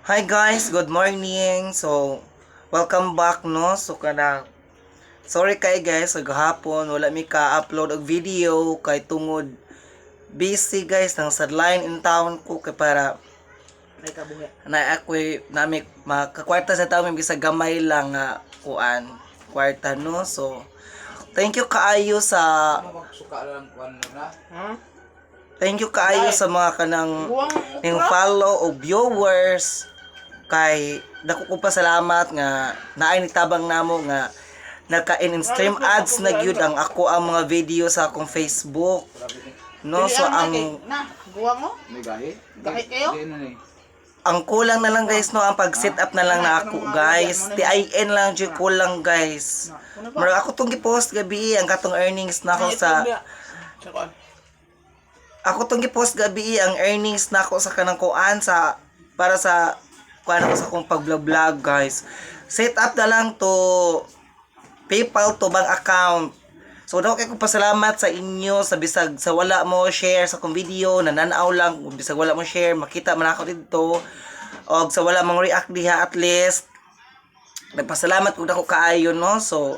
Hi guys, good morning. So, welcome back no. So sorry kay guys, gahapon wala mi ka-upload og video kay tungod busy guys nang sideline in town ko kay para Ay kabuhi. na ako'y nami makakwarta sa taon bisag gamay lang nga kuan kwarta no. So, thank you kaayo sa Suka lang kuan na. Ha? thank you kaayo sa mga kanang Buwang ning follow o viewers kay dako ko pa salamat nga naay nitabang namo nga naka-in stream ads na gyud ang ako ang mga video sa akong Facebook no. So na, buwang mo. May gahi? Gahi kayo? Gahi na ni. ang kulang na lang guys no ang pag-set up na lang na ako guys, TIN lang jud kulang guys. Murag ako tong gi-post gabi ang katong earnings na ako sa ako tong gi-post gabi ang earnings na ako sa kanang kuan sa para sa kuan ako sa akong pag-vlog guys. Set up na lang to PayPal to bank account. So daw kay ko pasalamat sa inyo sa bisag sa wala mo share sa akong video, nananaw lang bisag wala mo share, makita man ako dito. Og sa wala mang react diha at least nagpasalamat ko dako kaayo no. So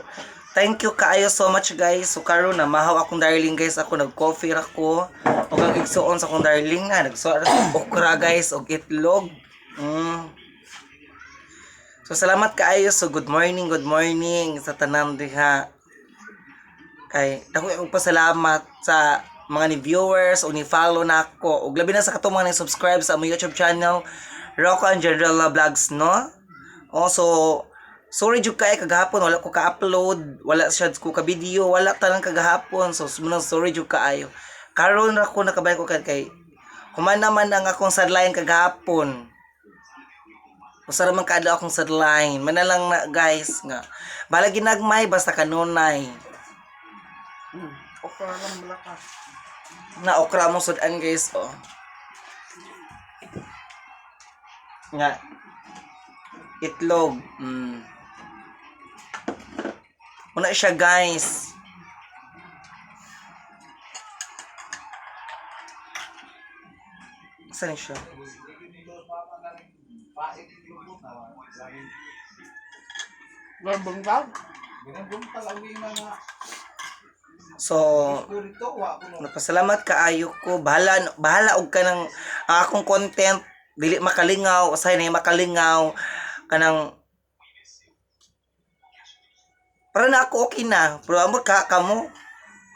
thank you kaayo so much guys. So karon na mahaw akong darling guys, ako nag-coffee ra ko. Og ang igsuon sa akong darling nga nagsuot ra okra guys og itlog. So salamat kaayo. So good morning sa tanan diha. Kay dako akong pasalamat sa mga ni viewers o ni follow na ako. Ug labi na sa katong mga ni subscribe sa among YouTube channel Rocco and General Vlogs no. Also sorry jud kay kagahapon wala ko ka-upload, wala siya ko ka video, wala talang kagahapon. So sumunod sorry jud kaayo. Karon ra ko nakabay ko kay human naman ang akong sideline kagahapon. Usa ra man kada akong sideline. Manalang na guys nga. Bala ginagmay basta kanunay. Okra lang malakas. Na okra mo sudan guys oh. Nga itlog. Una siya guys. Saan siya? Garbong tawag. So, napasalamat kaayo ko. Bahala og kanang ang akong content dili makalingaw, usahay na makalingaw kanang para na ako okay na. Pero amo kamo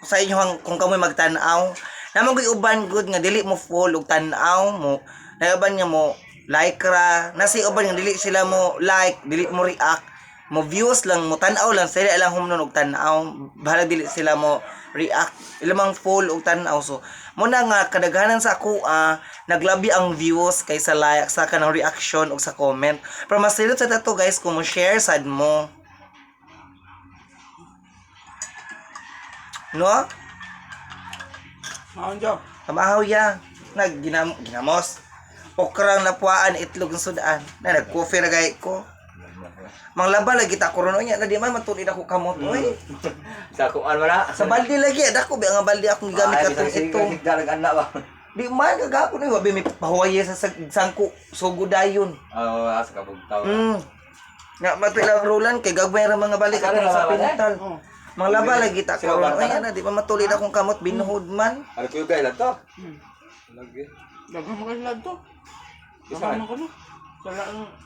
sa inyo kung kamoy magtan-aw. Namang gyud uban good nga dili mo full og tan-aw mo. Naiban nga mo like ra. Nasi uban nga dili sila mo like, dili mo react. Mo views lang, mo tan-aw lang sila lang humnon og tan-aw. Bahala dili sila mo react. Ilamang full og tan-aw. So mo na nga kadaghanan sa ako naglabi ang views kaysa like sa kanang reaction og sa comment. Pero mas silot sa tato guys kung mo share sad mo. No? Maon jo. Kamahaw ya. Ginamos. Okrang napuaan itlog ng sudan. Na nag-coffee na gay ko. Mang laba lagi ta kuno nya na di man matulid ako kamot oy. Sa kuan wala. Sa balde lagi dako bi ang balde akong gigamit katong ito. Dalagan na ba? Di man kagapon ni wabi mi pahuwaye sa sangko sugudayon. Oh, sa kabugtaw. Nga matilang rulan kay gagmay ra mga balik ako sa pintal. Mang laba lagi ta kuno oy na di man matulid akong kamot binuhod man. Ano ko kay lang to? Lagi. Daghang mga lag to. Isa. Ano ko no? Sala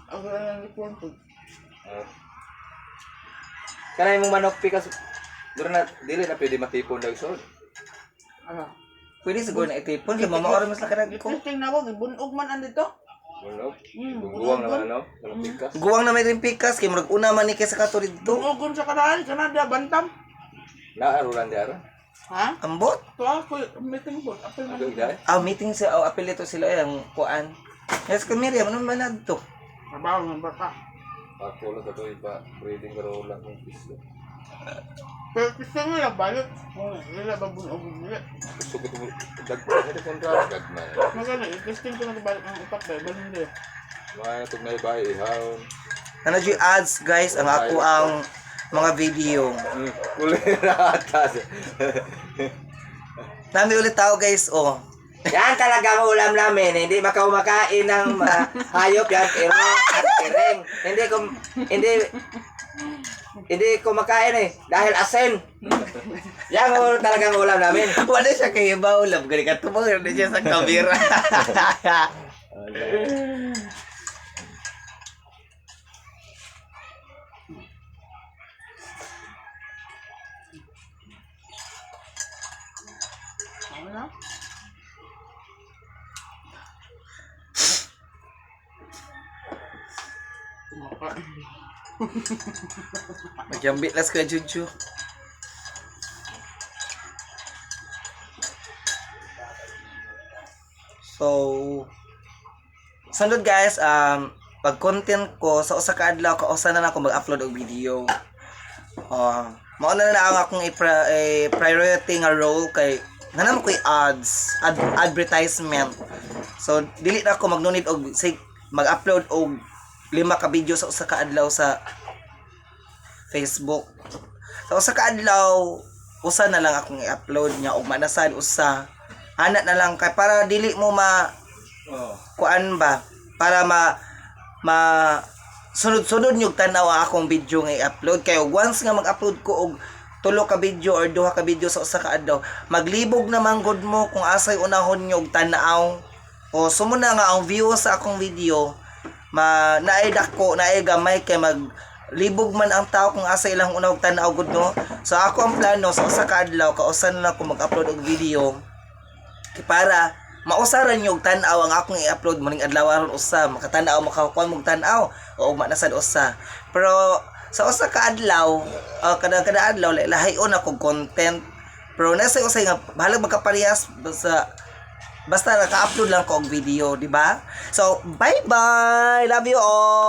ang report to. Kanay mong manok pikas duro na dili na pwede matipon dag sod. Ano? Pwede siguro na itipon kay mama oras mas lakarag ko. Testing na wag bunog man andito. Wala. Guwang naman ano? Walang pikas. Guwang na may rin pikas kay murag una man ni kay sa katulid to. Bunogon sa karaan Canada bantam. Naarulan di ara. Ha? Ambot. To ako meeting board. Apel man. Ano dai? Meeting sa apelito sila ang kuan. Yes kami rin ano man adto. Trabaho ng bata. Ako lang to iba breeding karo lang kung piso. Pero gusto nila balik. Nila babunog nila. Gusto ko dag ito kontra gagmay. Magana, i-testing ko na balik ang utak ba. Balon din. May tug na ibahay ihawon. Ano yung ads guys ang ako ang mga video. Kulay na atas. Nami ulit tao guys oh. Yan talagang ulam namin. Hindi makumakain ng hayop yan, pero at kiring. Hindi kumakain eh. Dahil asin. Yan talagang ulam namin. Wala siya kayo ba ulam? Gani ka tumang na siya sa kamera. Ano? Magyambit las ka, Juju. So, sunod guys, pag content ko sa usa ka adlaw kausa na ako mag-upload og video. Mao na ang akong priority nga role kay nanam ko'y advertisement. So, dili na ako magnunit og mag-upload og 5 ka video sa usa ka adlaw sa Facebook. Sa usa ka adlaw, usa na lang akong i-upload niya og manasad usa. Ana na lang kay para dili mo kuan ba para sunod-sunod nyug tanaw ang akong video nga i-upload kay once nga mag-upload ko og 3 ka video or 2 ka video sa usa ka adlaw, maglibog naman gud mo kung asay unahon nyug tanaw o sumuna nga ang view sa akong video naay dako naay gamay kay maglibog man ang tao kung asa ilang unahog tanaw gud no. So ako ang plano sa usa ka adlaw kausa na lang ko mag-upload og video kay para mausaran yung tan-aw ang akong i-upload maning adlaw aron usa makatan-aw makakuan mong tan-aw o manasad usa. Pero sa usa ka adlaw kada adlaw lahi-on ako content pero nasa usay nga bahalag magkaparehas basta naka-upload lang ko og video, di ba? So bye bye, love you all.